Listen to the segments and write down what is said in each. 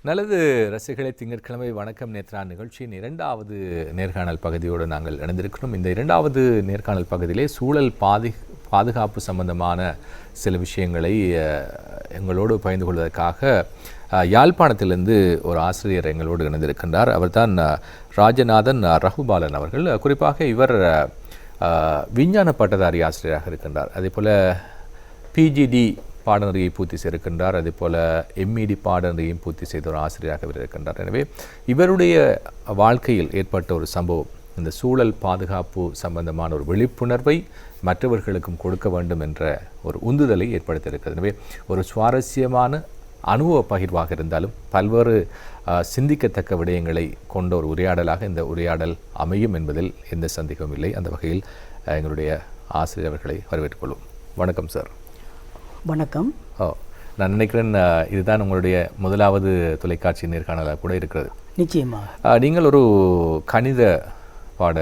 நல்லது ரசிகர்களை, திங்கட்கிழமை வணக்கம் நேத்ரா நிகழ்ச்சியின் இரண்டாவது நேர்காணல் பகுதியோடு நாங்கள் இணைந்திருக்கிறோம். இந்த இரண்டாவது நேர்காணல் பகுதியிலே சூழல் பாதுகாப்பு சம்பந்தமான சில விஷயங்களை எங்களோடு பகிர்ந்து கொள்வதற்காக யாழ்ப்பாணத்திலிருந்து ஒரு ஆசிரியர் எங்களோடு இணைந்திருக்கின்றார். அவர்தான் ராஜநாதன் ரகுபாலன் அவர்கள். குறிப்பாக இவர் விஞ்ஞான பட்டதாரி ஆசிரியராக இருக்கின்றார். அதே போல் பிஜிடி பாடநெறியை பூர்த்தி செய்திருக்கின்றார். அதே போல் எம்இடி பாடநெறியையும் பூர்த்தி செய்த ஒரு ஆசிரியராக இவர் இருக்கின்றார். எனவே இவருடைய வாழ்க்கையில் ஏற்பட்ட ஒரு சம்பவம் இந்த சூழல் பாதுகாப்பு சம்பந்தமான ஒரு விழிப்புணர்வை மற்றவர்களுக்கும் கொடுக்க வேண்டும் என்ற ஒரு உந்துதலை ஏற்படுத்தியிருக்கிறது. எனவே ஒரு சுவாரஸ்யமான அனுபவ பகிர்வாக இருந்தாலும் பல்வேறு சிந்திக்கத்தக்க விடயங்களை கொண்ட ஒரு உரையாடலாக இந்த உரையாடல் அமையும் என்பதில் எந்த சந்தேகமும் இல்லை. அந்த வகையில் எங்களுடைய ஆசிரியர் அவர்களை வரவேற்றுக் கொள்வோம். வணக்கம் சார். வணக்கம். நான் நினைக்கிறேன் இதுதான் உங்களுடைய முதலாவது தொலைக்காட்சி நேர்காணலாக கூட இருக்கிறது. நிச்சயமாக. நீங்கள் ஒரு கணித பாட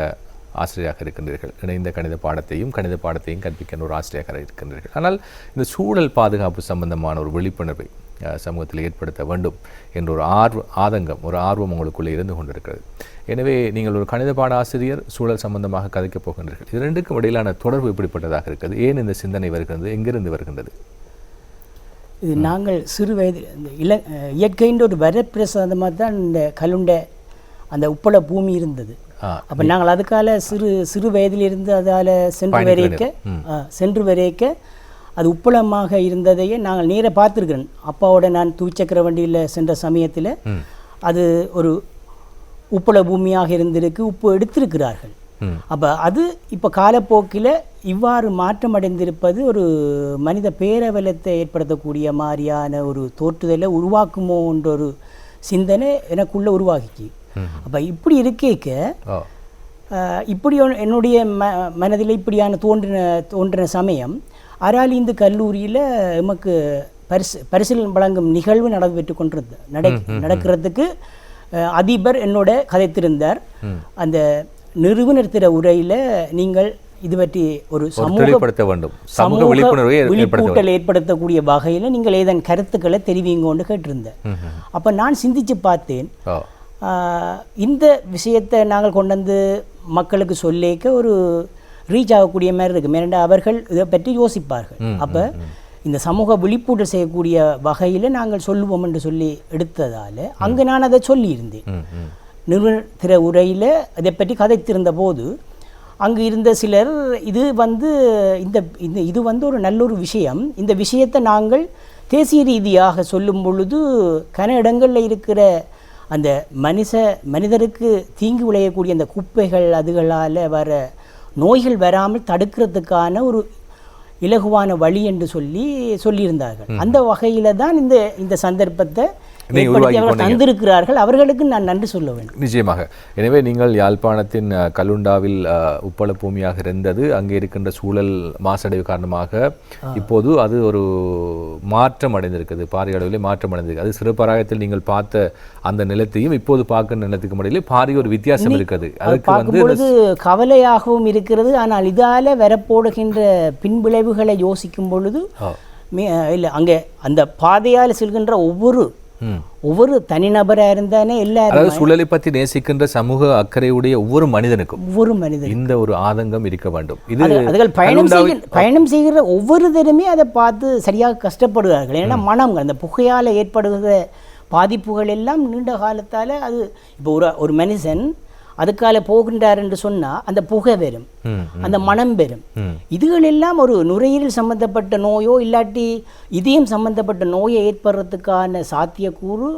ஆசிரியராக இருக்கின்றீர்கள். இணைந்த கணித பாடத்தையும் கற்பிக்கின்ற ஒரு ஆசிரியராக இருக்கின்றீர்கள். ஆனால் இந்த சூழல் பாதுகாப்பு சம்பந்தமான ஒரு விழிப்புணர்வை சமூகத்தில் ஏற்படுத்த வேண்டும் என்ற ஒரு ஆர்வம் உங்களுக்குள்ளே இருந்து கொண்டிருக்கிறது. எனவே நீங்கள் ஒரு கணித பாட ஆசிரியர், சூழல் சம்பந்தமாக கதைக்கப் போகின்றீர்கள். இது ரெண்டுக்கும் இடையிலான தொடர்பு எப்படிப்பட்டதாக இருக்கிறது? ஏன் இந்த சிந்தனை வருகிறது? எங்கிருந்து வருகின்றது? இது நாங்கள் சிறு வயது இந்த இயற்கைன்ற ஒரு வரப்பிரசாதமாக தான் இந்த கலுண்ட அந்த உப்பள பூமி இருந்தது. அப்போ நாங்கள் அதுக்கால சிறு வயதிலிருந்து அதால் சென்று வரைக்க அது உப்பளமாக இருந்ததையே நாங்கள் நேராக பார்த்துருக்கிறேன். அப்பாவோட நான் துவிச்சக்கர வண்டியில் சென்ற சமயத்தில் அது ஒரு உப்பள பூமியாக இருந்திருக்கு. உப்பு எடுத்திருக்கிறார்கள். அப்போ அது இப்போ காலப்போக்கில் இவ்வாறு மாற்றம் அடைந்திருப்பது ஒரு மனித பேரவலத்தை ஏற்படுத்தக்கூடிய மாதிரியான ஒரு தோற்றுதலை உருவாக்குமோ என்ற ஒரு சிந்தனை எனக்குள்ளே உருவாகிச்சு. அப்போ இப்படி இருக்கேக்க இப்படி என்னுடைய மனதில் இப்படியான தோன்றின சமயம் அராலிந்து கல்லூரியில் எமக்கு பரிசீலனை வழங்கும் நிகழ்வு நடக்கிறதுக்கு அதிபர் என்னோட கதைத்திருந்தார். அந்த நிறுவனர் திற உரையில் நீங்கள் இது பற்றி ஒரு சமூக விழிப்புணர்வை ஏற்படுத்தக்கூடிய வகையில் நீங்கள் ஏதன் கருத்துக்களை தெரிவிங்கன்னு கேட்டிருந்தேன். அப்போ நான் சிந்திச்சு பார்த்தேன், இந்த விஷயத்தை நாங்கள் கொண்டு வந்து மக்களுக்கு சொல்லிக்க ஒரு ரீச் ஆகக்கூடிய மாதிரி இருக்கு. மேலே அவர்கள் இதை பற்றி யோசிப்பார்கள். அப்போ இந்த சமூக விழிப்புணர்வு செய்யக்கூடிய வகையில் நாங்கள் சொல்லுவோம் என்று சொல்லி எடுத்ததால் அங்கே நான் அதை சொல்லியிருந்தேன். நிறுவனர் திற உரையில் அதை பற்றி கதைத்திருந்த போது அங்கு இருந்த சிலர் இது ஒரு நல்ல ஒரு விஷயம், இந்த விஷயத்தை நாங்கள் தேசிய ரீதியாக சொல்லும் பொழுது கன இடங்களில் இருக்கிற அந்த மனிதருக்கு தீங்கு விளையக்கூடிய அந்த குப்பைகள் அதுகளால் வர நோய்கள் வராமல் தடுக்கிறதுக்கான ஒரு இலகுவான வழி என்று சொல்லியிருந்தார்கள். அந்த வகையில் தான் இந்த சந்தர்ப்பத்தை தந்திருக்கிறார்கள். அவர்களுக்கு நான் நன்றி சொல்ல வேண்டும். நிச்சயமாக. எனவே நீங்கள் யாழ்ப்பாணத்தின் கலுண்டாவில் உப்பள பூமியாக இருந்தது. அங்கே இருக்கின்ற சூழல் மாசடைவு காரணமாக இப்போது அது ஒரு மாற்றம் அடைந்திருக்கிறது, பாரிய அளவிலே மாற்றம் அடைந்திருக்கு. அது சிறுபராயத்தில் நீங்கள் பார்த்த அந்த நிலத்தையும் இப்போது பார்க்கிற நிலத்துக்கு இடையிலே பாரிய ஒரு வித்தியாசம் இருக்கிறது. அதுக்கு பார்க்கும்பொழுது கவலையாகவும் இருக்கிறது. ஆனால் இதால வரப்போடுகின்ற பின்விளைவுகளை யோசிக்கும் பொழுது இல்லை, அங்கே அந்த பாதையால் செல்கின்ற ஒவ்வொரு தனிநபராக இருந்தானே எல்லாரும் சூழலை பற்றி நேசிக்கின்ற சமூக அக்கறையுடைய ஒவ்வொரு மனிதனுக்கும் இந்த ஒரு ஆதங்கம் இருக்க வேண்டும். அதுகள் பயணம் செய்கிற ஒவ்வொருத்தருமே அதை பார்த்து சரியாக கஷ்டப்படுகிறார்கள். ஏன்னா மனங்கள் அந்த புகையால் ஏற்படுகிற பாதிப்புகள் எல்லாம் நீண்ட காலத்தால் அது இப்போ ஒரு மனுஷன் அதுக்கால போகின்றார் என்று சொன்னால் அந்த புகை வரும், அந்த மனம் வரும். இதுகள் எல்லாம் ஒரு நுரையீரல் சம்பந்தப்பட்ட நோயோ இல்லாட்டி இதயம் சம்பந்தப்பட்ட நோயை ஏற்படுறதுக்கான சாத்தியக்கூறு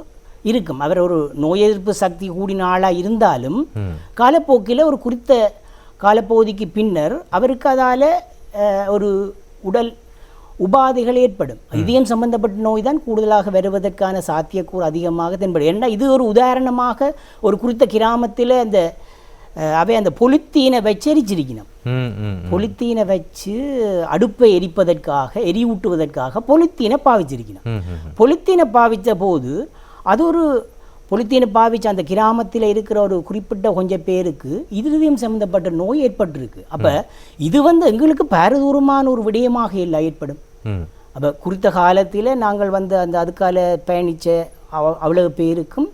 இருக்கும். அவர் ஒரு நோய் எதிர்ப்பு சக்தி கூடின ஆளாக இருந்தாலும் காலப்போக்கில் ஒரு குறித்த காலப்பகுதிக்கு பின்னர் அவருக்கு அதால் ஒரு உடல் உபாதைகள் ஏற்படும். இதயம் சம்பந்தப்பட்ட நோய் தான் கூடுதலாக வருவதற்கான சாத்தியக்கூறு அதிகமாக தென்படும். ஏன்னா இது ஒரு உதாரணமாக ஒரு குறித்த கிராமத்தில் அந்த பொலித்தீனை வச்சு எரிச்சிருக்கணும். பொலித்தீனை வச்சு அடுப்பை எரியூட்டுவதற்காக பொலித்தீனை பாவிச்சிருக்கணும். பொலித்தீனை பாவித்த போது அது ஒரு பொலித்தீனை பாவிச்சு அந்த கிராமத்தில் இருக்கிற ஒரு குறிப்பிட்ட கொஞ்சம் பேருக்கு இருதயம் சம்பந்தப்பட்ட நோய் ஏற்பட்டிருக்கு. அப்போ இது எங்களுக்கு பாரதூரமான ஒரு விடயமாக இல்லை ஏற்படும். அப்போ குறித்த காலத்தில் நாங்கள் அதுக்கால பயணித்த அவ்வளவு பேருக்கும்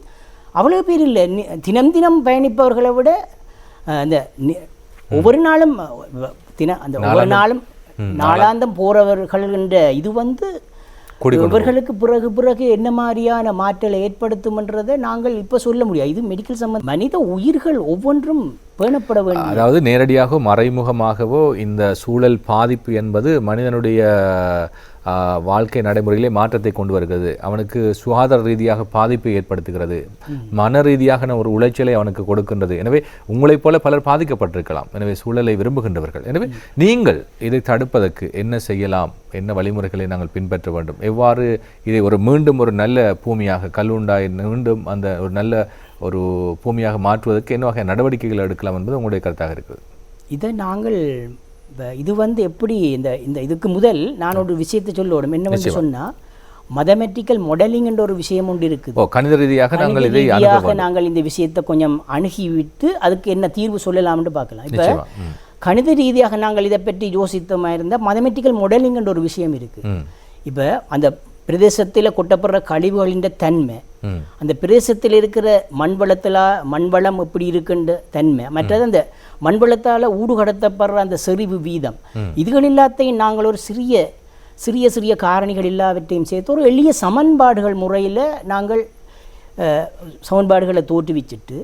அவ்வளவு பேர் இல்லை, தினம் தினம் பயணிப்பவர்களை விட அந்த ஒவ்வொரு நாளும் அந்த ஒவ்வொரு நாளும் நாளாந்தம் போறவர்கள் என்ற இது வந்து இவர்களுக்கு பிறகு என்ன மாதிரியான மாற்றலை ஏற்படுத்தும்ன்றதை நாங்கள் இப்போ சொல்ல முடியாது. இது மெடிக்கல் சம்பந்தம். மனித உயிர்கள் ஒவ்வொன்றும் பேணப்பட வேண்டும். அதாவது நேரடியாக மறைமுகமாகவோ இந்த சூழல் பாதிப்பு என்பது மனிதனுடைய வாழ்க்கை நடைமுறையிலே மாற்றத்தை கொண்டு வருகிறது, அவனுக்கு சுகாதார ரீதியாக பாதிப்பை ஏற்படுத்துகிறது, மன ரீதியாக ஒரு உளைச்சலை அவனுக்கு கொடுக்கின்றது. எனவே உங்களைப் போல பலர் பாதிக்கப்பட்டிருக்கலாம், எனவே சூழலை விரும்புகின்றவர்கள். எனவே நீங்கள் இதை தடுப்பதற்கு என்ன செய்யலாம், என்ன வழிமுறைகளை நாங்கள் பின்பற்ற வேண்டும், எவ்வாறு இதை மீண்டும் ஒரு நல்ல பூமியாக கல்லுண்டாய் மீண்டும் அந்த ஒரு நல்ல ஒரு பூமியாக மாற்றுவதற்கு என்ன வகை நடவடிக்கைகள் எடுக்கலாம் என்பது உங்களுடைய கருத்தாக இருக்குது. இதை நாங்கள் இது வந்து எப்படி இந்த இதுக்கு முதல் நான் ஒரு விஷயத்தை சொல்லணும். என்ன வந்து சொன்னால் மதமெட்டிக்கல் மாடலிங் என்ற ஒரு விஷயம் ஒன்று இருக்குது. கணித ரீதியாக நாங்கள் இந்த விஷயத்தை கொஞ்சம் அணுகிவிட்டு அதுக்கு என்ன தீர்வு சொல்லலாம்னு பார்க்கலாம். இப்போ கணித ரீதியாக நாங்கள் இதை பற்றி யோசித்தமாக இருந்தால் மதமெட்டிக்கல் மாடலிங் என்ற ஒரு விஷயம் இருக்குது. இப்போ அந்த பிரதேசத்தில் கொட்டப்படுற கழிவுகளின் தன்மை, அந்த பிரதேசத்தில் இருக்கிற மண்வளம் எப்படி இருக்குன்ற தன்மை, மற்றது அந்த மண்வளத்தால் ஊடுகடத்தப்படுற அந்த செறிவு வீதம், இதுகள் எல்லாத்தையும் நாங்கள் ஒரு சிறிய காரணிகள் எல்லாவற்றையும் சேர்த்து ஒரு எளிய சமன்பாடுகள் முறையில் நாங்கள் சமன்பாடுகளை தோற்றுவிச்சுட்டு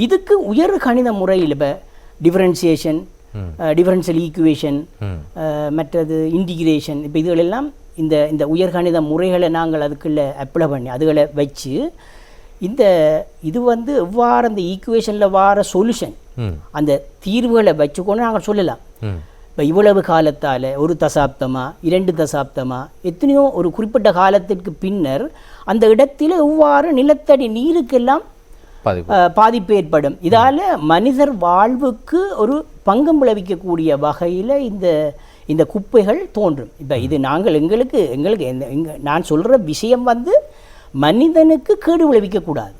இதுக்கு உயர் கணித முறையில் இப்போ டிஃபரன்சியேஷன், டிஃபரன்ஷியல் ஈக்குவேஷன், மற்றது இன்டிகிரேஷன், இப்போ இதுகளெல்லாம் இந்த உயர்கணித முறைகளை நாங்கள் அதுக்குள்ளே அப்ளை பண்ணி அதுகளை வச்சு இது வந்து எவ்வாறு அந்த ஈக்குவேஷனில் வார சொல்யூஷன் அந்த தீர்வுகளை வச்சுக்கொண்டு நாங்கள் சொல்லலாம். இப்போ இவ்வளவு காலத்தால் 1 தசாப்தமா 2 தசாப்தமா எத்தனையோ ஒரு குறிப்பிட்ட காலத்திற்கு பின்னர் அந்த இடத்தில் எவ்வாறு நிலத்தடி நீருக்கெல்லாம் பாதிப்பு ஏற்படும், இதால் மனிதர் வாழ்வுக்கு ஒரு பங்கம் விளைவிக்கக்கூடிய வகையில் இந்த குப்பைகள் தோன்றும். இப்போ இது நாங்கள் எங்களுக்கு நான் சொல்கிற விஷயம் வந்து மனிதனுக்கு கேடு விளைவிக்கக்கூடாது.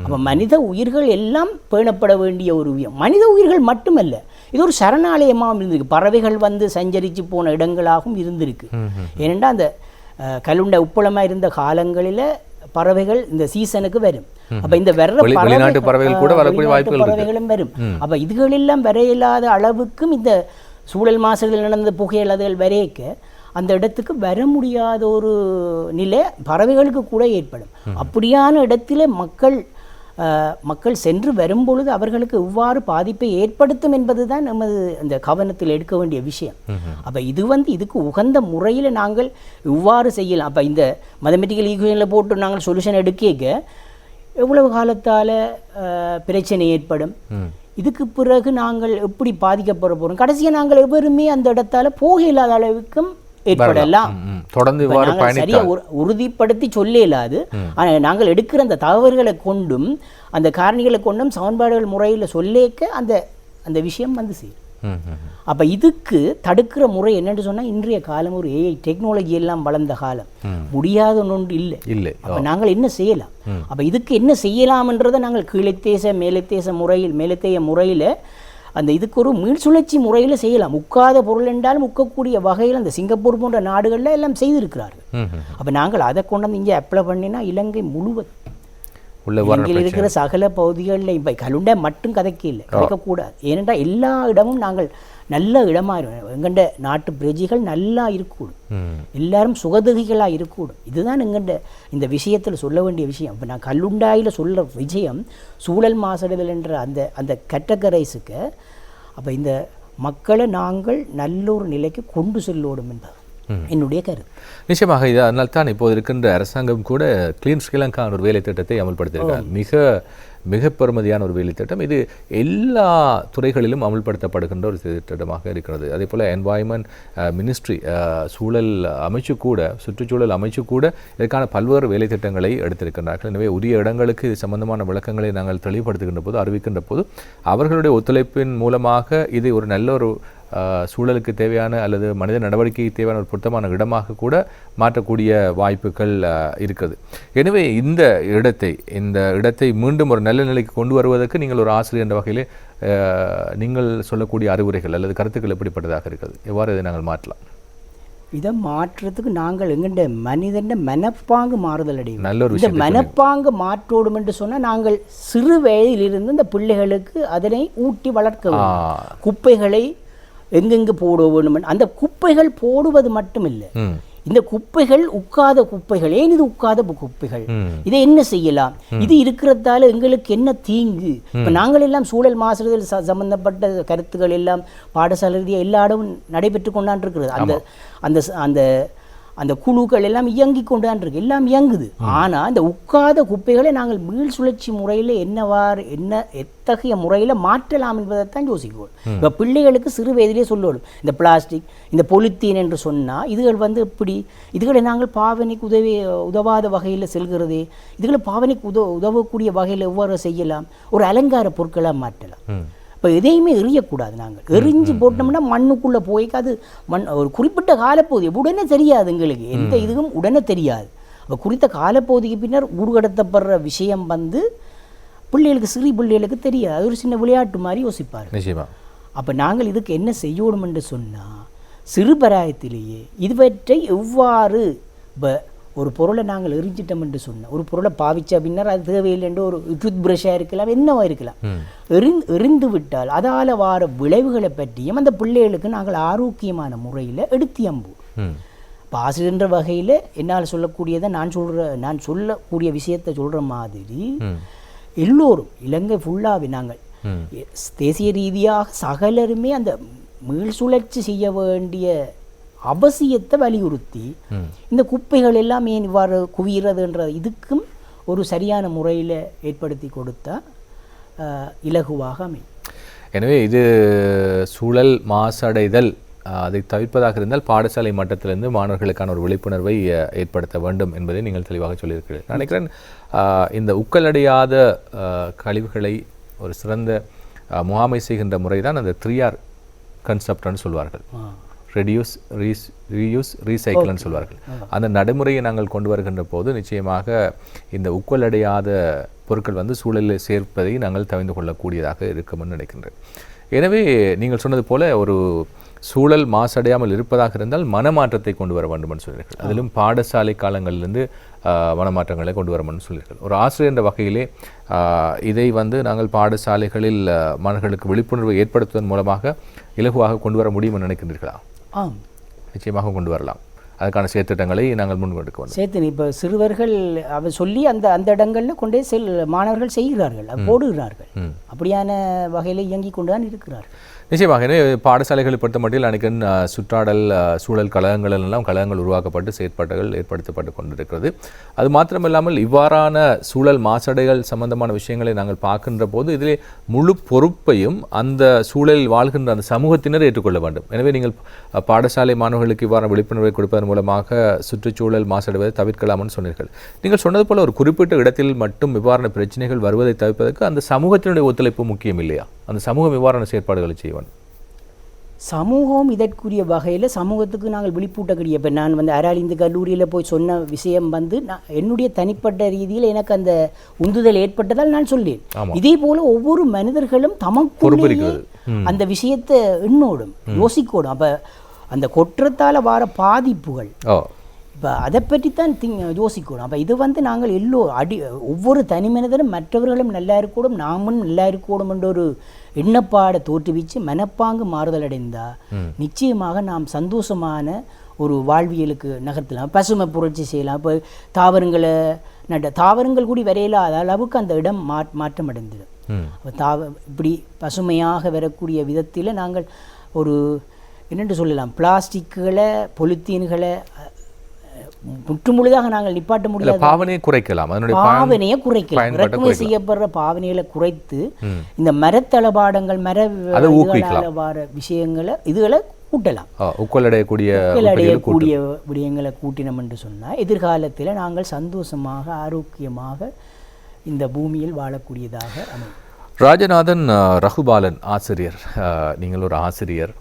அப்போ மனித உயிர்கள் எல்லாம் பேணப்பட வேண்டிய ஒரு மனித உயிர்கள் மட்டுமல்ல, இது ஒரு சரணாலயமாகவும் இருந்திருக்கு, பறவைகள் வந்து சஞ்சரித்து போன இடங்களாகவும் இருந்திருக்கு. ஏனென்றால் அந்த கலுண்ட உப்பளமாக இருந்த காலங்களில் பறவைகள் இந்த சீசனுக்கு வரும். அப்ப இந்த பறவைகளும் வரும். அப்ப இதுகளெல்லாம் வரையில்லாத அளவுக்கும் இந்த சூழல் மாசுகள் நடந்த புகையலாதுகள் வரைக்க அந்த இடத்துக்கு வர முடியாத ஒரு நிலை பறவைகளுக்கு கூட ஏற்படும். அப்படியான இடத்திலே மக்கள் சென்று வரும்பொழுது அவர்களுக்கு எவ்வாறு பாதிப்பை ஏற்படுத்தும் என்பதுதான் நமது அந்த கவனத்தில் எடுக்க வேண்டிய விஷயம். அப்போ இதுக்கு உகந்த முறையில் நாங்கள் இவ்வாறு செய்யலாம். அப்போ இந்த மதமெட்டிக்கல் ஈக்குவேஷனில் போட்டு நாங்கள் சொல்யூஷன் எடுக்க எவ்வளவு காலத்தால் பிரச்சனை ஏற்படும், இதுக்கு பிறகு நாங்கள் எப்படி பாதிக்கப்பட போகிறோம், கடைசியாக நாங்கள் எவருமே அந்த இடத்தால் போக இல்லாத அளவுக்கும் ஏற்படலாம். தொடர்ந்து சரியா உறுதிப்படுத்தி சொல்ல இயலாது. ஆனால் நாங்கள் எடுக்கிற அந்த தகவல்களை கொண்டும் அந்த காரணிகளை கொண்டும் சமன்பாடுகள் முறையில் சொல்லேக்க அந்த விஷயம் வந்து செய்யும். அப்போ இதுக்கு தடுக்கிற முறை என்னென்னு சொன்னால் இன்றைய காலம் ஒரு ஏஐ டெக்னாலஜி எல்லாம் வளர்ந்த காலம், முடியாத ஒன்று இல்லை. அப்போ நாங்கள் என்ன செய்யலாம், அப்போ இதுக்கு என்ன செய்யலாம்ன்றதை நாங்கள் மேலத்தேய முறையில் அந்த இதுக்கு ஒரு மீள் சுழற்சி முறையில் செய்யலாம். முக்காத பொருள் என்றாலும் முக்கக்கூடிய வகையில் அந்த சிங்கப்பூர் போன்ற நாடுகளில் எல்லாம் செய்திருக்கிறார்கள். அப்போ நாங்கள் அதை கொண்டு இங்கே அப்ளை பண்ணினா இலங்கை முழுவதும் இலங்கையில் இருக்கிற சகல பகுதிகளில் இப்போ கலுண்ட மட்டும் கதைக்கக்கூடாது. ஏனென்றால் எல்லா இடமும் நாங்கள் நல்ல இடமாக எங்கண்ட நாட்டு பிரஜைகள் நல்லா இருக்கக்கூடும், எல்லாரும் சுகதுகிகளாக இருக்கக்கூடும். இதுதான் எங்கண்ட இந்த விஷயத்தில் சொல்ல வேண்டிய விஷயம். இப்போ நான் கல்லுண்டாயில் சொல்கிற விஷயம் சூழல் மாசடைதல் என்ற அந்த கேட்டகரைஸுக்கு அப்போ இந்த மக்களை நாங்கள் நல்ல ஒரு நிலைக்கு கொண்டு செல்லோடும் என்பது என்னுடைய கருத்து. நிச்சயமாக இது அதனால் தான் இப்போது இருக்கின்ற அரசாங்கம் கூட கிளீன் ஸ்ரீலங்கா ஒரு வேலை திட்டத்தை அமல்படுத்தியிருக்காங்க. மிக பெருமதியான ஒரு வேலை திட்டம். இது எல்லா துறைகளிலும் அமல்படுத்தப்படுகின்ற ஒரு திட்டமாக இருக்கிறது. அதே போல் என்வாயன்மெண்ட் மினிஸ்ட்ரி சூழல் அமைச்சு கூட சுற்றுச்சூழல் அமைச்சு கூட இதற்கான பல்வேறு வேலை திட்டங்களை எடுத்திருக்கின்றார்கள். எனவே உரிய இடங்களுக்கு இது சம்பந்தமான விளக்கங்களை நாங்கள் தெளிவுபடுத்துகின்ற போது அறிவிக்கின்ற போது அவர்களுடைய ஒத்துழைப்பின் மூலமாக இதை ஒரு நல்ல ஒரு சூழலுக்கு தேவையான அல்லது மனித நடவடிக்கைக்கு தேவையான ஒரு பொருத்தமான இடமாக கூட மாற்றக்கூடிய வாய்ப்புகள் இருக்குது. எனவே இந்த இடத்தை மீண்டும் ஒரு நல்ல நிலைக்கு கொண்டு வருவதற்கு நீங்கள் ஒரு ஆசிரியர் என்ற வகையிலே நீங்கள் சொல்லக்கூடிய அறிவுரைகள் அல்லது கருத்துக்கள் எப்படிப்பட்டதாக இருக்கிறது, எவ்வாறு இதை நாங்கள் மாற்றலாம்? இதை மாற்றுறதுக்கு நாங்கள் எங்கள்ட மனிதன் மனப்பாங்கு மாறுதல் அடையும். நல்ல ஒரு இந்த மனப்பாங்கு மாற்றோடும் என்று சொன்னால் நாங்கள் சிறு வயதிலிருந்து இந்த பிள்ளைகளுக்கு அதனை ஊட்டி வளர்க்க வேண்டும். குப்பைகளை எங்கெங்கு போட வேண்டும். அந்த குப்பைகள் போடுவது மட்டும் இல்லை, இந்த குப்பைகள் உட்காத குப்பைகள். ஏன் இது உட்காத குப்பைகள்? இதை என்ன செய்யலாம்? இது இருக்கிறதால எங்களுக்கு என்ன தீங்கு? இப்போ நாங்கள் எல்லாம் சூழல் மாசுறுதல் சம்பந்தப்பட்ட கருத்துக்கள் எல்லாம் பாடசாலை ரீதியாக எல்லா இடமும் நடைபெற்று கொண்டான் இருக்கிறது. அந்த அந்த அந்த அந்த குழுக்கள் எல்லாம் இயங்கி கொண்டான் இருக்கு, எல்லாம் இயங்குது. ஆனால் இந்த உட்காத குப்பைகளை நாங்கள் மீள் சுழற்சி முறையில் எத்தகைய முறையில் மாற்றலாம் என்பதைத்தான் யோசிக்கணும். இப்போ பிள்ளைகளுக்கு சிறு வயதிலே சொல்லணும், இந்த பிளாஸ்டிக், இந்த பொலித்தீன் என்று சொன்னால் இதுகள் இப்படி இதுகளை நாங்கள் பாவனைக்கு உதவாத வகையில் செல்கிறதே, இதுகளை பாவனைக்கு உதவக்கூடிய வகையில் எவ்வாறு செய்யலாம்? ஒரு அலங்கார பொருட்களாக மாற்றலாம். இப்போ எதையுமே எறியக்கூடாது. நாங்கள் எரிஞ்சு போட்டோம்னா மண்ணுக்குள்ளே போய் அது ஒரு குறிப்பிட்ட காலப்பகுதி உடனே தெரியாது, எங்களுக்கு எந்த இதுவும் உடனே தெரியாது. அப்போ குறித்த காலப்பகுதிக்கு பின்னர் ஊடுகடத்தப்படுற விஷயம் பிள்ளைகளுக்கு, சிறு பிள்ளைகளுக்கு தெரியாது. அது ஒரு சின்ன விளையாட்டு மாதிரி யோசிப்பார். அப்போ நாங்கள் இதுக்கு என்ன செய்யணும் என்று சொன்னால், சிறு பராயத்திலேயே இதுவற்றை எவ்வாறு இப்போ ஒரு பொருளை நாங்கள் எரிஞ்சிட்டோம் என்று சொன்னோம், ஒரு பொருளை பாவிச்சா பின்னர் அது தேவையில்லை என்று ஒரு டூத் பிரஷாக இருக்கலாம், என்னவா இருக்கலாம், எரிந்து விட்டால் அதால் வார விளைவுகளை பற்றியும் அந்த பிள்ளைகளுக்கு நாங்கள் ஆரோக்கியமான முறையில் எடுத்தியம்பு. இப்போ ஆசிரியன்ற வகையில் என்னால் சொல்லக்கூடியதை நான் சொல்லக்கூடிய விஷயத்தை சொல்கிற மாதிரி எல்லோரும் இலங்கை ஃபுல்லாகவே நாங்கள் தேசிய ரீதியாக சகலருமே அந்த மீள் சுழற்சி செய்ய வேண்டிய அவசியத்தை வலியுறுத்தி இந்த குப்பைகள் எல்லாம் ஏன் இவ்வாறு குவிகிறதுன்ற இதுக்கும் ஒரு சரியான முறையில் ஏற்படுத்தி கொடுத்தா இலகுவாக அமையும். எனவே இது சூழல் மாசடைதல் அதை தவிர்ப்பதாக இருந்தால் பாடசாலை மட்டத்திலிருந்து மாணவர்களுக்கான ஒரு விழிப்புணர்வை ஏற்படுத்த வேண்டும் என்பதை நீங்கள் தெளிவாக சொல்லியிருக்கிறீர்கள். நான் நினைக்கிறேன் இந்த உக்கலடையாத கழிவுகளை ஒரு சிறந்த முகாமை செய்கின்ற முறை தான் அந்த 3R கன்செப்ட்னு சொல்வார்கள். ரெடியூஸ், ரீயூஸ், ரீசைக்கிள்னு சொல்வார்கள். அந்த நடைமுறையை நாங்கள் கொண்டு வருகின்ற போது நிச்சயமாக இந்த உக்கலடையாத பொருட்கள் சூழலில் சேர்ப்பதை நாங்கள் தவிர்த்து கொள்ளக்கூடியதாக இருக்கும்னு நினைக்கின்றேன். எனவே நீங்கள் சொன்னது போல ஒரு சூழல் மாசடையாமல் இருப்பதாக இருந்தால் மனமாற்றத்தை கொண்டு வர வேண்டும் என்று சொல்கிறீர்கள். அதிலும் பாடசாலை காலங்களிலிருந்து மனமாற்றங்களை கொண்டு வர வேண்டும் சொல்கிறீர்கள். ஒரு ஆசிரியர் என்ற வகையிலே இதை நாங்கள் பாடசாலைகளில் மாணவர்களுக்கு விழிப்புணர்வை ஏற்படுத்துவதன் மூலமாக இலகுவாக கொண்டு வர முடியும் என்று நினைக்கின்றீர்களா? நிச்சயமாக கொண்டு வரலாம். அதுக்கான செயற்திட்டங்களை நாங்கள் முன்கொடுக்க வேண்டும். சேர்த்து இப்போ சிறுவர்கள் அவர் சொல்லி அந்த இடங்களில் கொண்டே மாணவர்கள் செய்கிறார்கள், போடுகிறார்கள். அப்படியான வகையில் இயங்கி கொண்டு தான் இருக்கிறார்கள். நிச்சயமாக பாடசாலைகளை பொறுத்த மட்டில் அன்றைக்கு சுற்றாடல் சூழல் கழகங்கள் உருவாக்கப்பட்டு செயற்பாடுகள் ஏற்படுத்தப்பட்டு கொண்டிருக்கிறது. அது மாத்திரமில்லாமல் இவ்வாறான சூழல் மாசடைகள் சம்பந்தமான விஷயங்களை நாங்கள் பார்க்கின்ற போது இதிலே முழு பொறுப்பையும் அந்த சூழலில் வாழ்கின்ற அந்த சமூகத்தினர் ஏற்றுக்கொள்ள வேண்டும். எனவே நீங்கள் பாடசாலை மாணவர்களுக்கு இவ்வாறான விழிப்புணர்வை கொடுப்பதன் மூலமாக சுற்றுச்சூழல் மாசடைவதை தவிர்க்கலாம்னு சொன்னீர்கள். நீங்கள் சொன்னது போல ஒரு குறிப்பிட்ட இடத்தில் மட்டும் இவ்வாறான பிரச்சனைகள் வருவதை தவிர்ப்பதற்கு அந்த சமூகத்தினுடைய ஒத்துழைப்பு முக்கியம் இல்லையா? அந்த சமூகம் இவ்வாறான செயற்பாடுகளை செய்வான். சமூகம் இதற்குரிய வகையில் சமூகத்துக்கு நாங்கள் விழிப்பூட்டக்கூடிய. இப்போ நான் அராலிந்து கல்லூரியில் போய் சொன்ன விஷயம் நான் என்னுடைய தனிப்பட்ட ரீதியில் எனக்கு அந்த உந்துதல் ஏற்பட்டதால் நான் சொல்லேன். இதே போல ஒவ்வொரு மனிதர்களும் தமக்கு அந்த விஷயத்தை எண்ணோடும் யோசிக்கோடும். அப்போ அந்த கொற்றத்தால் வர பாதிப்புகள் இப்போ அதை பற்றித்தான் யோசிக்கணும். அப்போ இது நாங்கள் ஒவ்வொரு தனி மனிதரும் மற்றவர்களும் நல்லா இருக்கக்கூடும், நாமும் நல்லா இருக்கக்கூடும் என்ற ஒரு எண்ணப்பாடை தோற்றுவிச்சு மனப்பாங்கு மாறுதல் அடைந்தால் நிச்சயமாக நாம் சந்தோஷமான ஒரு வாழ்வியலுக்கு நகர்த்தலாம், பசுமை புரட்சி செய்யலாம். இப்போ தாவரங்கள் கூடி வரையில்லாத அளவுக்கு அந்த இடம் மாற்றம் அடைந்துடும். இப்படி பசுமையாக வரக்கூடிய விதத்தில் நாங்கள் ஒரு என்னென்று சொல்லலாம், பிளாஸ்டிக்குகளை, பொலித்தீன்களை முற்றுமுழுதாக நாங்கள் நிப்பாட்ட முடியாது. பாவனையை குறைக்கலாம், பாவனையை குறைக்கலாம். இறக்குமதி செய்யப்படுற பாவனைகளை குறைத்து இந்த மரத்தளபாடங்கள், மர விஷயங்களை இதுகளை கூட்டலாம். உக்கலடையக்கூடிய விடயங்களை கூட்டினோம் என்று சொன்னால் எதிர்காலத்தில் நாங்கள் சந்தோஷமாக ஆரோக்கியமாக இந்த பூமியில் வாழக்கூடியதாக அமையும். ராஜநாதன் ரகுபாலன் ஆசிரியர், நீங்கள் ஒரு ஆசிரியர்,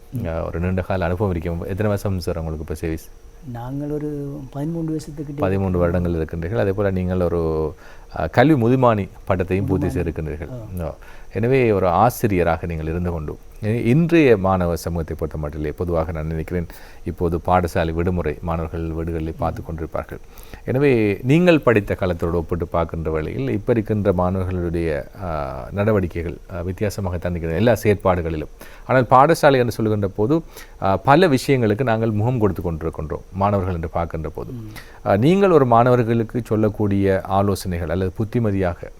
ஒரு நீண்ட கால அனுபவம் இருக்கும். எத்தனை வருஷம் சார் உங்களுக்கு இப்போ சேவிஸ்? நாங்கள் ஒரு 13 வருடங்கள் இருக்கின்றீர்கள். அதே போல் நீங்கள் ஒரு கல்வி முதுமானி பட்டத்தையும் பூர்த்தி செய்திருக்கின்றீர்கள். எனவே ஒரு ஆசிரியராக நீங்கள் இருந்து கொண்டு இன்றைய மாணவ சமூகத்தை பொறுத்த மட்டிலே பொதுவாக நான் நினைக்கிறேன் இப்போது பாடசாலை விடுமுறை, மாணவர்கள் வீடுகளில் பார்த்து கொண்டிருப்பார்கள். எனவே நீங்கள் படித்த காலத்தோடு ஒப்பிட்டு பார்க்கின்ற வேளையில் இப்போ இருக்கின்ற மாணவர்களுடைய நடவடிக்கைகள் வித்தியாசமாகத்தான் இருக்கிறது எல்லா செயற்பாடுகளிலும். ஆனால் பாடசாலை என்று சொல்கின்ற போது பல விஷயங்களுக்கு நாங்கள் முகம் கொடுத்து கொண்டிருக்கின்றோம் மாணவர்கள் என்று பார்க்கின்ற போது. நீங்கள் ஒரு மாணவர்களுக்கு சொல்லக்கூடிய ஆலோசனைகள் அல்லது புத்திமதியாக,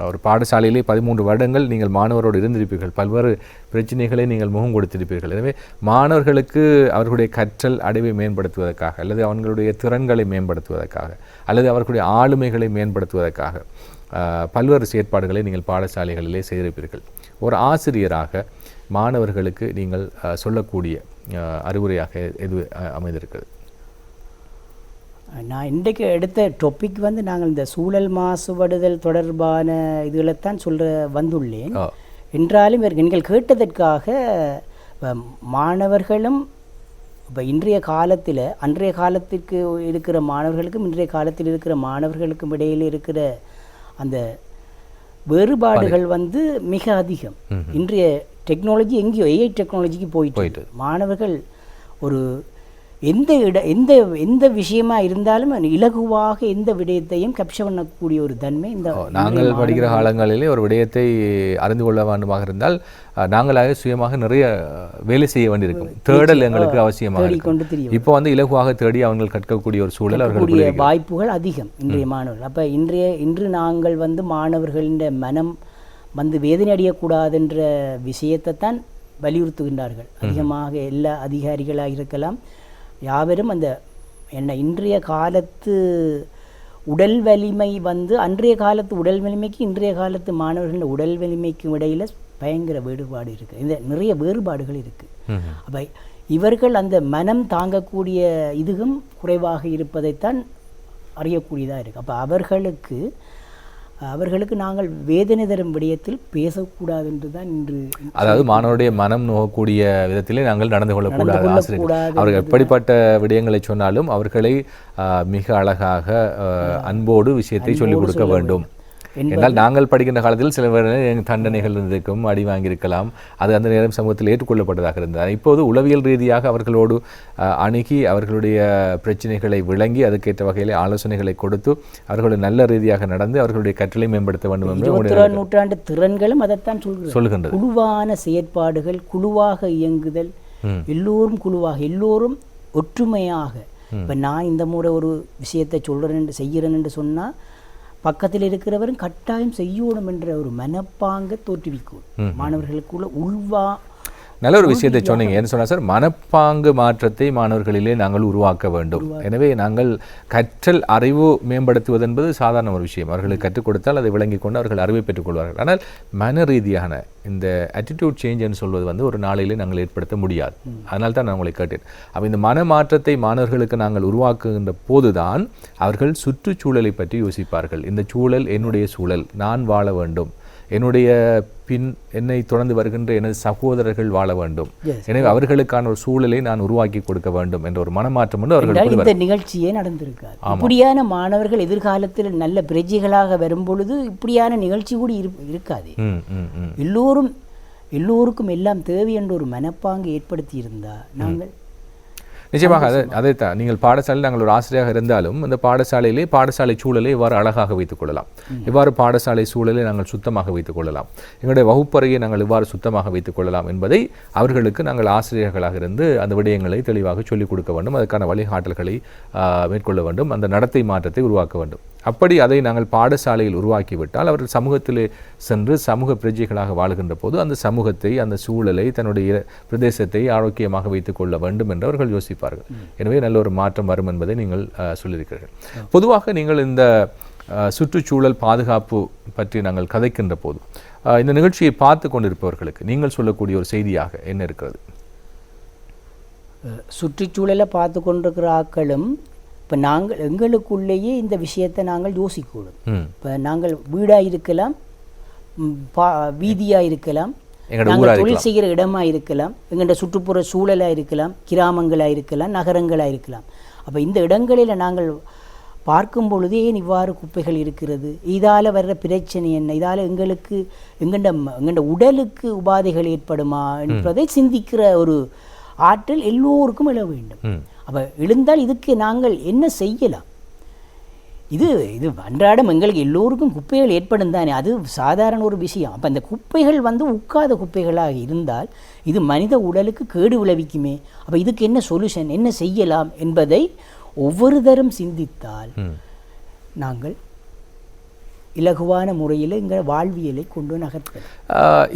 ஒரு பாடசாலையிலே 13 வருடங்கள் நீங்கள் மாணவரோடு இருந்திருப்பீர்கள், பல்வேறு பிரச்சனைகளை நீங்கள் முகம் கொடுத்திருப்பீர்கள். எனவே மாணவர்களுக்கு அவர்களுடைய கற்றல் அறிவை மேம்படுத்துவதற்காக அல்லது அவர்களுடைய திறன்களை மேம்படுத்துவதற்காக அல்லது அவர்களுடைய ஆளுமைகளை மேம்படுத்துவதற்காக பல்வேறு செயற்பாடுகளை நீங்கள் பாடசாலைகளிலே செய்திருப்பீர்கள். ஒரு ஆசிரியராக மாணவர்களுக்கு நீங்கள் சொல்லக்கூடிய அறிவுரையாக எது அமைந்திருக்கிறது? நான் இன்றைக்கு எடுத்த டாபிக் வந்து நாங்கள் இந்த சூழல் மாசுபடுதல் தொடர்பான இதுகளைத்தான் வந்துள்ளேன். என்றாலும் நீங்கள் கேட்டதற்காக மாணவர்களும் இப்போ இன்றைய காலத்தில் அன்றைய காலத்திற்கு இருக்கிற மாணவர்களுக்கும் இன்றைய காலத்தில் இருக்கிற மாணவர்களுக்கும் இடையில் இருக்கிற அந்த வேறுபாடுகள் வந்து மிக அதிகம். இன்றைய டெக்னாலஜி எங்கேயோ ஏஐ டெக்னாலஜிக்கு போயிட்டு மாணவர்கள் ஒரு எந்த விஷயமா இருந்தாலும் இலகுவாக எந்த விடயத்தையும் கேப்சர் பண்ணக்கூடிய ஒரு தன்மை இந்த நாங்கள் படிக்கிற காலங்களிலே ஒரு விடயத்தை அறிந்து கொள்ள வேண்டுமாக இருந்தால் நாங்களாக சுயமாக நிறைய வேலை செய்ய வேண்டியிருக்கும். தேடல் எங்களுக்கு அவசியமாக இருக்கும். இப்போ வந்து இலகுவாக தேடி அவங்கள் கற்கக்கூடிய ஒரு சூழல், அவர்களுடைய வாய்ப்புகள் அதிகம் இன்றைய மாணவர்கள். அப்போ இன்று நாங்கள் வந்து மாணவர்களின் மனம் வந்து வேதனை அடையக்கூடாதுன்ற விஷயத்தை தான் வலியுறுத்துகின்றார்கள் அதிகமாக. எல்லா அதிகாரிகளாக இருக்கலாம், யாவரும் அந்த இன்றைய காலத்து உடல் வலிமை வந்து அன்றைய காலத்து உடல் வலிமைக்கு இன்றைய காலத்து மாணவர்களின் உடல் வலிமைக்கும் இடையில் பயங்கர வேறுபாடு இருக்குது. இந்த நிறைய வேறுபாடுகள் இருக்குது. அப்போ இவர்கள் அந்த மனம் தாங்கக்கூடிய இதுவும் குறைவாக இருப்பதைத்தான் அறியக்கூடியதாக இருக்குது. அப்போ அவர்களுக்கு நாங்கள் வேதனை தரும் விடயத்தில் பேசக்கூடாது என்று தான் இன்று, அதாவது மாணவருடைய மனம் நோகக்கூடிய விதத்திலே நாங்கள் நடந்து கொள்ளக்கூடாது. ஆசிரியர் அவர்கள் எப்படிப்பட்ட விடயங்களை சொன்னாலும் அவர்களை மிக அழகாக அன்போடு விஷயத்தை சொல்லிக் கொடுக்க வேண்டும். என்றால் நாங்கள் படிக்கின்ற காலத்தில் சில தண்டனைகள் இருந்திருக்கும், அடி வாங்கியிருக்கலாம், அது அந்த நேரம் சமூகத்தில் ஏற்றுக்கொள்ளப்பட்டதாக இருந்தது. இப்போது உளவியல் ரீதியாக அவர்களோடு அணுகி அவர்களுடைய பிரச்சனைகளை விளங்கி அதுக்கேற்ற வகையில் ஆலோசனைகளை கொடுத்து அவர்களுடைய நல்ல ரீதியாக நடந்து அவர்களுடைய கற்றலை மேம்படுத்த வேண்டும் என்று நூற்றாண்டு திறன்களும் அதைத்தான் சொல்கின்றது. குழுவான செயற்பாடுகள், குழுவாக இயங்குதல், எல்லோரும் குழுவாக, எல்லோரும் ஒற்றுமையாக. இப்போ நான் இந்த முறை ஒரு விஷயத்தை செய்கிறேன் என்று சொன்னால் பக்கத்தில் இருக்கிறவரும் கட்டாயம் செய்யணும் என்ற ஒரு மனப்பாங்க தோற்றுவிக்கும் மாணவர்களுக்குள்ள நல்ல ஒரு விஷயத்தை சொன்னீங்க. என்ன சொன்னா சார், மனப்பாங்கு மாற்றத்தை மாணவர்களிலே நாங்கள் உருவாக்க வேண்டும். எனவே நாங்கள் கற்றல் அறிவு மேம்படுத்துவது என்பது சாதாரண ஒரு விஷயம். அவர்களுக்கு கற்றுக் கொடுத்தால் அதை விளங்கி கொண்டு அவர்கள் அறிவை பெற்றுக் கொள்வார்கள். ஆனால் மன ரீதியான இந்த ஆட்டிடியூட் சேஞ்சுன்னு சொல்வது வந்து ஒரு நாளையிலே நாங்கள் ஏற்படுத்த முடியாது. அதனால தான் நான் உங்களை கேட்டேன். அப்போ இந்த மன மாற்றத்தை மாணவர்களுக்கு நாங்கள் உருவாக்குகின்ற போதுதான் அவர்கள் சுற்றுச்சூழலை பற்றி யோசிப்பார்கள். இந்த சூழல் என்னுடைய சூழல், நான் வாழ வேண்டும், என்னை தொடர்ந்து வருகின்ற எனது சகோதரர்கள் வாழ வேண்டும், எனவே அவர்களுக்கான ஒரு சூழலை நான் உருவாக்கி கொடுக்க வேண்டும் என்ற ஒரு மனமாற்றம் வந்து அவர்கள் இந்த நிகழ்ச்சியே நடந்திருக்காது. இப்படியான மாணவர்கள் எதிர்காலத்தில் நல்ல பிரஜைகளாக வரும்பொழுது இப்படியான நிகழ்ச்சி கூட இருக்காது. எல்லோருக்கும் எல்லாம் தேவை என்ற ஒரு மனப்பாங்கு ஏற்படுத்தி இருந்தா நாங்கள் நிச்சயமாக அதைத்தான் நீங்கள் பாடசாலையில் நாங்கள் ஒரு ஆசிரியராக இருந்தாலும் அந்த பாடசாலையிலே பாடசாலை சூழலை இவ்வாறு அழகாக வைத்துக் கொள்ளலாம், இவ்வாறு பாடசாலை சூழலை நாங்கள் சுத்தமாக வைத்துக் கொள்ளலாம், எங்களுடைய வகுப்பறையை நாங்கள் இவ்வாறு சுத்தமாக வைத்துக் கொள்ளலாம் என்பதை அவர்களுக்கு நாங்கள் ஆசிரியர்களாக இருந்து அந்த விடயங்களை தெளிவாக சொல்லிக் கொடுக்க வேண்டும். அதற்கான வழிகாட்டல்களை மேற்கொள்ள வேண்டும், அந்த நடத்தை மாற்றத்தை உருவாக்க வேண்டும். அப்படி அதை நாங்கள் பாடசாலையில் உருவாக்கிவிட்டால் அவர்கள் சமூகத்திலே சென்று சமூக பிரஜைகளாக வாழுகின்ற போது அந்த சமூகத்தை, அந்த சூழலை, தன்னுடைய பிரதேசத்தை ஆரோக்கியமாக வைத்துக் கொள்ள வேண்டும் என்று அவர்கள் யோசிப்பார்கள். எனவே நல்ல ஒரு மாற்றம் வரும் என்பதை நீங்கள் சொல்லியிருக்கிறீர்கள். பொதுவாக நீங்கள் இந்த சுற்றுச்சூழல் பாதுகாப்பு பற்றி நாங்கள் கதைக்கின்ற போது இந்த நிகழ்ச்சியை பார்த்து கொண்டிருப்பவர்களுக்கு நீங்கள் சொல்லக்கூடிய ஒரு செய்தியாக என்ன இருக்கிறது? சுற்றுச்சூழலை பார்த்து கொண்டிருக்கிற ஆக்களும் இப்போ நாங்கள் எங்களுக்குள்ளேயே இந்த விஷயத்தை நாங்கள் யோசிக்கணும். இப்போ நாங்கள் வீடாக இருக்கலாம், வீதியாக இருக்கலாம், நாங்கள் தொழில் செய்கிற இடமாக இருக்கலாம், எங்கள்ட சுற்றுப்புற சூழலாக இருக்கலாம், கிராமங்களாக இருக்கலாம், நகரங்களாக இருக்கலாம். அப்போ இந்த இடங்களில் நாங்கள் பார்க்கும் பொழுதே ஏன் இவ்வாறு குப்பைகள் இருக்கிறது, இதால் வர்ற பிரச்சனை என்ன, இதால் எங்கண்ட உடலுக்கு உபாதைகள் ஏற்படுமா என்பதை சிந்திக்கிற ஒரு ஆற்றல் எல்லோருக்கும் எழ வேண்டும். அப்போ எழுந்தால் இதுக்கு நாங்கள் என்ன செய்யலாம்? இது அன்றாடம் எங்களுக்கு எல்லோருக்கும் குப்பைகள் ஏற்படும் தானே, அது சாதாரண ஒரு விஷயம். அப்போ அந்த குப்பைகள் உட்காத குப்பைகளாக இருந்தால் இது மனித உடலுக்கு கேடு விளைவிக்குமே. அப்போ இதுக்கு என்ன சொல்யூஷன், என்ன செய்யலாம் என்பதை ஒவ்வொரு தரம் சிந்தித்தால் நாங்கள் இலகுவான முறையில் எங்கள் வாழ்வியலை கொண்டு நகர்த்தலாம்.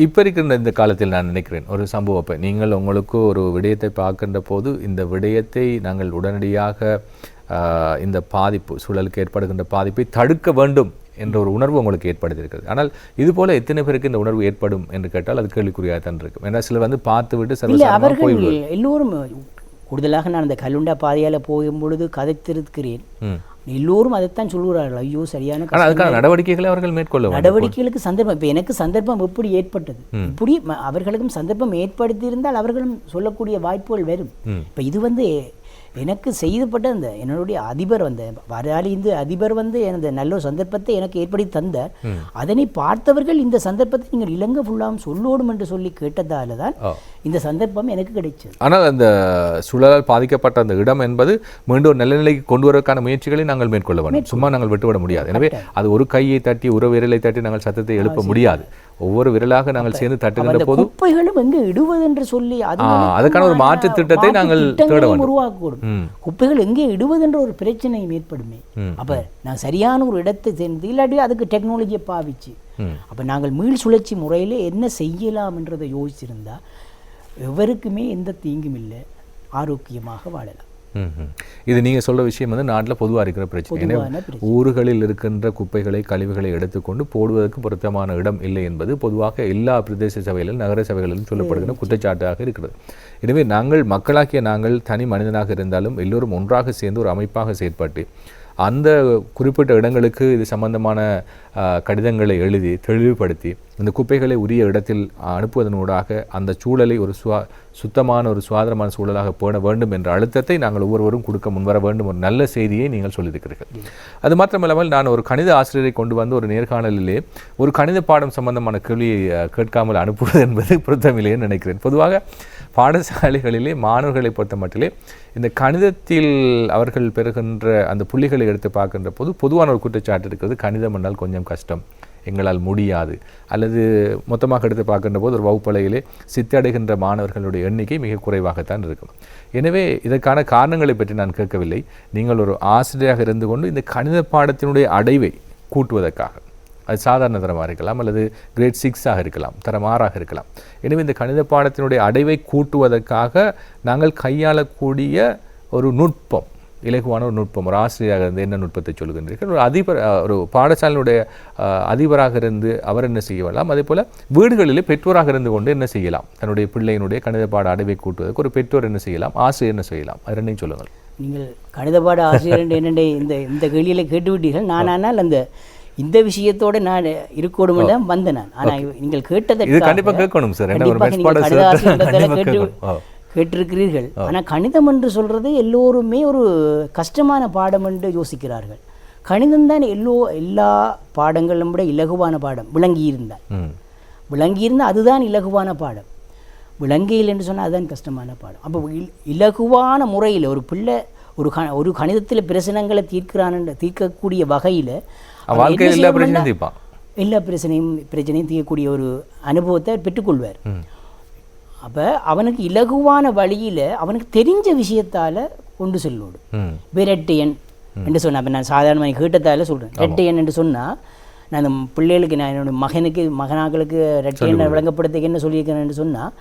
இப்போ இருக்கின்ற இந்த காலத்தில் நான் நினைக்கிறேன் ஒரு சம்பவத்தை, நீங்கள் உங்களுக்கு ஒரு விடயத்தை பார்க்கின்ற போது இந்த விடயத்தை நாங்கள் உடனடியாக இந்த பாதிப்பு சூழலுக்கு ஏற்படுகின்ற பாதிப்பை தடுக்க வேண்டும் என்ற ஒரு உணர்வு உங்களுக்கு ஏற்படுத்தியிருக்கிறது. ஆனால் இது போல எத்தனை பேருக்கு இந்த உணர்வு ஏற்படும் என்று கேட்டால் அது கேள்விக்குறியாக தான் இருக்கும். ஏன்னா சிலர் பார்த்து விட்டு சர்வசாதாரணமாக போய்விடுவார்கள். எல்லோரும் கூடுதலாக நான் அந்த கல்லுண்டா பாதையால் போகும்பொழுது கதைத்திருக்கிறேன். எல்லோரும் அதைத்தான் சொல்கிறார்கள், ஐயோ சரியான அதுக்கான நடவடிக்கைகளை அவர்கள் மேற்கொள்ள நடவடிக்கைகளுக்கு சந்தர்ப்பம். இப்போ எனக்கு சந்தர்ப்பம் எப்படி ஏற்பட்டது, இப்படி அவர்களுக்கும் சந்தர்ப்பம் ஏற்படுத்தியிருந்தால் அவர்களும் சொல்லக்கூடிய வாய்ப்புகள் வரும். இப்போ இது எனக்கு செய்துப்பட்ட அந்த என்னுடைய அதிபர் வராலிந்து அதிபர் எனது நல்ல ஒரு சந்தர்ப்பத்தை எனக்கு ஏற்படுத்தி தந்தார். அதனை பார்த்தவர்கள் இந்த சந்தர்ப்பத்தை நீங்கள் இலங்கை ஃபுல்லாகவும் சொல்லோடும் என்று சொல்லி கேட்டதால தான் இந்த சந்தர்ப்பம் எனக்கு கிடைச்சது. ஆனால் அந்த சூழலால் பாதிக்கப்பட்ட அந்த இடம் என்பது மீண்டும் நல்ல நிலைக்கு கொண்டு வருவதற்கான முயற்சிகளை நாங்கள் மேற்கொள்ள வேண்டும். சும்மா நாங்கள் விட்டுவிட முடியாது. எனவே அது ஒரு கையை தட்டி ஒரு விரலை தட்டி நாங்கள் சத்தத்தை எழுப்ப முடியாது. ஒவ்வொரு விரலாக நாங்கள் சேர்ந்து தட்டுகின்ற போது குப்பைகளும் எங்கே இடுவது என்று சொல்லி அதுக்கான ஒரு மாற்று திட்டத்தை நாங்கள் தேட வேண்டும், உருவாக்கக்கூடும். குப்பைகள் எங்கே இடுவது என்ற ஒரு பிரச்சனையும் ஏற்படுமே. அப்ப நான் சரியான ஒரு இடத்தை சேர்ந்து இல்லாட்டி அதுக்கு டெக்னாலஜியை பாவிச்சு அப்ப நாங்கள் மீள் சுழற்சி முறையிலே என்ன செய்யலாம் என்றதை யோசிச்சிருந்தா எவருக்குமே எந்த தீங்கும் இல்லை, ஆரோக்கியமாக வாழலாம். இது நீங்கள் சொல்கிற விஷயம் நாட்டில் பொதுவாக இருக்கிற பிரச்சனை. ஊர்களில் இருக்கின்ற குப்பைகளை கழிவுகளை எடுத்துக்கொண்டு போடுவதற்கு பொருத்தமான இடம் இல்லை என்பது பொதுவாக எல்லா பிரதேச சபைகளிலும் நகர சபைகளிலும் சொல்லப்படுகிற குற்றச்சாட்டாக இருக்கிறது. எனவே நாங்கள் மக்களாகிய நாங்கள் தனி மனிதனாக இருந்தாலும் எல்லோரும் ஒன்றாக சேர்ந்து ஒரு அமைப்பாக செயற்பட்டு அந்த குறிப்பிட்ட இடங்களுக்கு இது சம்பந்தமான கடிதங்களை எழுதி தெளிவுபடுத்தி இந்த குப்பைகளை உரிய இடத்தில் அனுப்புவதனூடாக அந்த சூழலை ஒரு சுத்தமான ஒரு சுகாதாரமான சூழலாக போட வேண்டும் என்ற அழுத்தத்தை நாங்கள் ஒவ்வொருவரும் கொடுக்க முன்வர வேண்டும். ஒரு நல்ல செய்தியை நீங்கள் சொல்லியிருக்கிறீர்கள். அது மாத்திரமில்லாமல் நான் ஒரு கணித ஆசிரியரை கொண்டு வந்து ஒரு நேர்காணலிலே ஒரு கணித பாடம் சம்பந்தமான கேள்வியை கேட்காமல் அனுப்புவது என்பது பொருத்தமில்லைன்னு நினைக்கிறேன். பொதுவாக பாடசாலைகளிலே மாணவர்களை பொறுத்த மட்டிலே இந்த கணிதத்தில் அவர்கள் பெறுகின்ற அந்த புள்ளிகளை எடுத்து பார்க்கின்ற போது பொதுவான ஒரு குற்றச்சாட்டு இருக்கிறது, கணிதம் என்றால் கொஞ்சம் கஷ்டம், எங்களால் முடியாது, அல்லது மொத்தமாக எடுத்து பார்க்கின்ற போது ஒரு வகுப்பலையிலே சித்தடைகின்ற மாணவர்களுடைய எண்ணிக்கை மிக குறைவாகத்தான் இருக்கும். எனவே இதற்கான காரணங்களை பற்றி நான் கேட்கவில்லை. நீங்கள் ஒரு ஆசிரியராக இருந்து கொண்டு இந்த கணித பாடத்தினுடைய அடைவை கூட்டுவதற்காக, அது சாதாரண தரமாக இருக்கலாம் அல்லது கிரேட் 6ஆக இருக்கலாம், தரம் 6ஆக இருக்கலாம். எனவே இந்த கணித பாடத்தினுடைய அடைவை கூட்டுவதற்காக நாங்கள் கையாளக்கூடிய ஒரு நுட்பம், இலகுவான ஒரு நுட்பம், ஒரு ஆசிரியராக இருந்து என்ன நுட்பத்தை சொல்லுகின்றீர்கள்? ஒரு அதிபர், ஒரு பாடசாலையினுடைய அதிபராக இருந்து அவர் என்ன செய்யலாம்? அதே போல் வீடுகளிலே பெற்றோராக இருந்து கொண்டு என்ன செய்யலாம்? தன்னுடைய பிள்ளையினுடைய கணித பாட அடைவை கூட்டுவதற்கு ஒரு பெற்றோர் என்ன செய்யலாம், ஆசிரியர் என்ன செய்யலாம்? அது ரெண்டையும் சொல்லுங்கள். நீங்கள் கணித பாட ஆசிரியர் என்னென்ன இந்த கேள்வியில் கேட்டுவிட்டீர்கள். நானால் இந்த விஷயத்தோடு நான் இருக்கோடும் தான் வந்தேன் நான். ஆனால் நீங்கள் கேட்டதை கண்டிப்பாக கேட்கணும் சார், கேட்டிருக்கிறீர்கள். ஆனால் கணிதம் என்று சொல்றது எல்லோருமே ஒரு கஷ்டமான பாடம் என்று யோசிக்கிறார்கள். கணிதம் தான் எல்லா பாடங்களும் விட இலகுவான பாடம். விளங்கியிருந்தால் அதுதான் இலகுவான பாடம். விளங்கியில் என்று சொன்னால் அதுதான் கஷ்டமான பாடம். அப்போ இலகுவான முறையில் ஒரு பிள்ளை ஒரு கணிதத்தில் பிரச்சனைகளை தீர்க்கக்கூடிய வகையில் எல்லா பிரச்சனையும் தீர்க்கக்கூடிய ஒரு அனுபவத்தை பெற்றுக்கொள்வார். அப்போ அவனுக்கு இலகுவான வழியில் அவனுக்கு தெரிஞ்ச விஷயத்தால் கொண்டு செல்லோடும். இப்போ ரெட்டையன் என்று சொன்னால், அப்போ நான் சாதாரணமாக கேட்டதால் சொல்கிறேன். ரெட்டையன் என்று சொன்னால் நான் அந்த பிள்ளைகளுக்கு, நான் என்னோட மகனாக்களுக்கு ரெட்டையன் விளங்கப்படுத்த என்ன சொல்லியிருக்கிறேன் என்று சொன்னால்,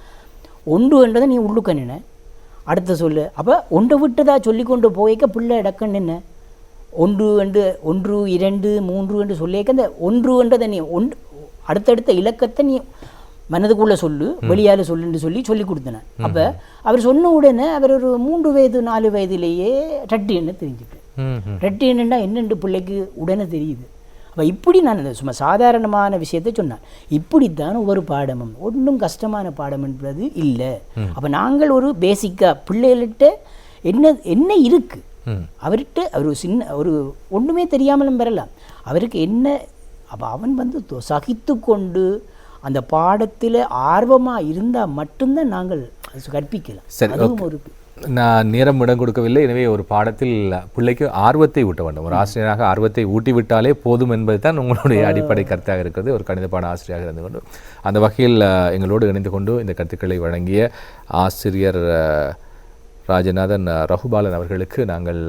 ஒன்று என்றதை நீ உள்ளுக்கண்ணு அடுத்த சொல்லு. அப்போ ஒன்றை விட்டதா சொல்லி கொண்டு போய்க்க பிள்ளை டக்குன்னு என்ன 1 2 3 என்று சொல்லியிருக்க அந்த 1 என்றதை நீ அடுத்தடுத்த இலக்கத்தை நீ மனதுக்குள்ளே சொல்லு, வெளியால் சொல்லுன்னு சொல்லி கொடுத்தேன். அப்போ அவர் சொன்ன உடனே அவர் ஒரு 3 வயது 4 வயதிலேயே ரெட்டு என்ன தெரிஞ்சுட்டேன். ரெட்டு என்னன்னா என்னென்று பிள்ளைக்கு உடனே தெரியுது. அப்போ இப்படி நான் சும்மா சாதாரணமான விஷயத்தை சொன்னேன். இப்படித்தான் ஒவ்வொரு பாடமும் ஒன்றும் கஷ்டமான பாடம் என்பது இல்லை. அப்போ நாங்கள் ஒரு பேசிக்காக பிள்ளைகள்கிட்ட என்ன இருக்குது அவர்கிட்ட அவர் ஒரு ஒன்றுமே தெரியாமலும் பெறலாம். அவருக்கு என்ன அப்போ அவன் சகித்து கொண்டு அந்த பாடத்தில் ஆர்வமாக இருந்தால் மட்டும்தான் நாங்கள் கற்பிக்கலாம். அதுவும் ஒரு நான் நேரம் இடம் கொடுக்கவில்லை. எனவே ஒரு பாடத்தில் பிள்ளைக்கு ஆர்வத்தை ஊட்ட வேண்டும். ஒரு ஆசிரியராக ஆர்வத்தை ஊட்டிவிட்டாலே போதும் என்பது தான் உங்களுடைய அடிப்படை கருத்தாக இருக்கிறது. ஒரு கணித பாட ஆசிரியராக இருந்து கொண்டு அந்த வகையில் எங்களோடு இணைந்து கொண்டு இந்த கருத்துக்களை வழங்கிய ஆசிரியர் ராஜநாதன் ரகுபாலன் அவர்களுக்கு நாங்கள்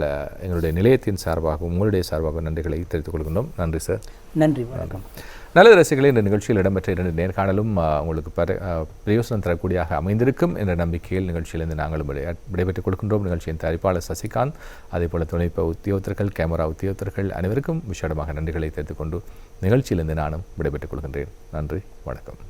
எங்களுடைய நிலையத்தின் சார்பாகவும் உங்களுடைய சார்பாகவும் நன்றிகளை தெரிவித்துக் கொள்கின்றோம். நன்றி சார். நன்றி, வணக்கம். நல்ல ரசிகளே, இந்த நிகழ்ச்சியில் இடம்பெற்ற 2 நேர்காணலும் உங்களுக்கு பிரயோசனம் தரக்கூடியதாக அமைந்திருக்கும் என்ற நம்பிக்கையில் நிகழ்ச்சியிலிருந்து நாங்களும் விடைபெற்றுக் கொடுக்கின்றோம். நிகழ்ச்சியின் தயாரிப்பாளர் சசிகாந்த், அதேபோல துணைப்ப உத்தியோகத்தர்கள், கேமரா உத்தியோகத்தர்கள் அனைவருக்கும் விசேடமாக நன்றிகளை தெரிவித்துக் கொண்டு நிகழ்ச்சியிலிருந்து நானும் விடைபெற்றுக் கொள்கின்றேன். நன்றி, வணக்கம்.